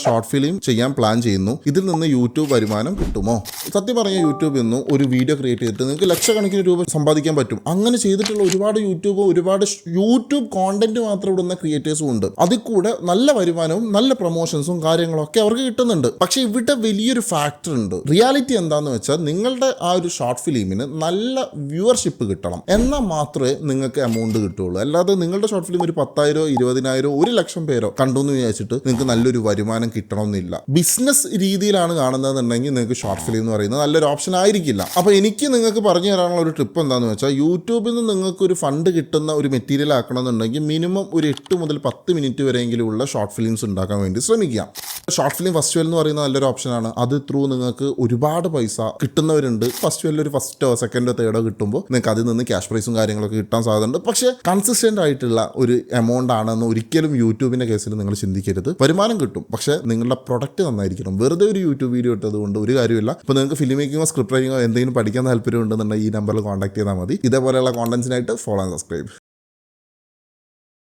Short film ചെയ്യാൻ plan ചെയ്യുന്നു, ഇതിൽ നിന്ന് യൂട്യൂബ് വരുമാനം കിട്ടുമോ? സത്യം പറഞ്ഞ യൂട്യൂബിൽ നിന്ന് ഒരു വീഡിയോ ക്രിയേറ്റ് ചെയ്തിട്ട് നിങ്ങൾക്ക് ലക്ഷക്കണക്കിന് രൂപ സമ്പാദിക്കാൻ പറ്റും. അങ്ങനെ ചെയ്തിട്ടുള്ള ഒരുപാട് യൂട്യൂബ് കോണ്ടന്റ് മാത്രം ഇടുന്ന ക്രിയേറ്റേഴ്സും ഉണ്ട്. അതിൽ കൂടെ നല്ല വരുമാനവും നല്ല പ്രൊമോഷൻസും കാര്യങ്ങളൊക്കെ അവർക്ക് കിട്ടുന്നുണ്ട്. പക്ഷേ ഇവിടെ വലിയൊരു ഫാക്ടർ ഉണ്ട്. റിയാലിറ്റി എന്താണെന്ന് വെച്ചാൽ നിങ്ങളുടെ ആ ഒരു ഷോർട്ട് ഫിലിമിന് നല്ല വ്യൂവർഷിപ്പ് കിട്ടണം, എന്നാൽ മാത്രമേ നിങ്ങൾക്ക് എമൗണ്ട് കിട്ടുള്ളൂ. അല്ലാതെ നിങ്ങളുടെ ഷോർട്ട് ഫിലിം ഒരു 10,000 20,000 1,00,000 പേരോ കണ്ടു എന്ന് വിചാരിച്ചിട്ട് നിങ്ങൾക്ക് നല്ലൊരു വരുമാനം കിട്ടണമെന്നില്ല. ബിസിനസ് രീതിയിലാണ് കാണുന്നതെന്നുണ്ടെങ്കിൽ നിങ്ങൾക്ക് ഷോർട്ട് ഫിലിം എന്ന് പറയുന്നത് നല്ലൊരു ഓപ്ഷൻ ആയിരിക്കില്ല. അപ്പോൾ എനിക്ക് നിങ്ങൾക്ക് പറഞ്ഞു തരാനുള്ള ഒരു ട്രിപ്പ് എന്താണെന്ന് വെച്ചാൽ, യൂട്യൂബിൽ നിന്ന് നിങ്ങൾക്ക് ഒരു ഫണ്ട് കിട്ടുന്ന ഒരു മെറ്റീരിയൽ ആക്കണമെന്നുണ്ടെങ്കിൽ മിനിമം ഒരു 8 മുതൽ 10 മിനിറ്റ് വരെയെങ്കിലും ഉള്ള ഷോർട്ട് ഫിലിംസ് ഉണ്ടാക്കാൻ വേണ്ടി ശ്രമിക്കുക. ഷോർട്ട് ഫിലിം ഫെസ്റ്റിവൽ എന്ന് പറയുന്ന നല്ലൊരു ഓപ്ഷനാണ്. അത് ത്രൂ നിങ്ങൾക്ക് ഒരുപാട് പൈസ കിട്ടുന്നവരുണ്ട്. ഫെസ്റ്റിവലിൽ ഒരു ഫസ്റ്റോ സെക്കൻഡോ തേർഡോ കിട്ടുമ്പോൾ നിങ്ങൾക്ക് അതിൽ നിന്ന് ക്യാഷ് പ്രൈസും കാര്യങ്ങളൊക്കെ കിട്ടാൻ സാധ്യതയുണ്ട്. പക്ഷേ കൺസിസ്റ്റൻ്റ് ആയിട്ടുള്ള ഒരു എമൗണ്ട് ആണെന്ന് ഒരിക്കലും യൂട്യൂബിൻ്റെ കേസിൽ നിങ്ങൾ ചിന്തിക്കരുത്. വരുമാനം കിട്ടും, പക്ഷേ നിങ്ങളുടെ പ്രൊഡക്റ്റ് നന്നായിരിക്കണം. വെറുതെ ഒരു യൂട്യൂബ് വീഡിയോ ഇട്ടതുകൊണ്ട് ഒരു കാര്യമില്ല. ഇപ്പോൾ നിങ്ങൾക്ക് ഫിലിം മേക്കിങ്ങോ സ്ക്രിപ്റ്റ് റൈറ്റിങ്ങോ എന്തെങ്കിലും പഠിക്കാൻ താല്പര്യം ഉണ്ടെന്നുണ്ടെങ്കിൽ ഈ നമ്പറിൽ കോൺടാക്ട് ചെയ്താൽ മതി. ഇതേപോലെയുള്ള കോണ്ടന്റ്സിനായിട്ട് ഫോളോ ആൻഡ് സബ്സ്ക്രൈബ്.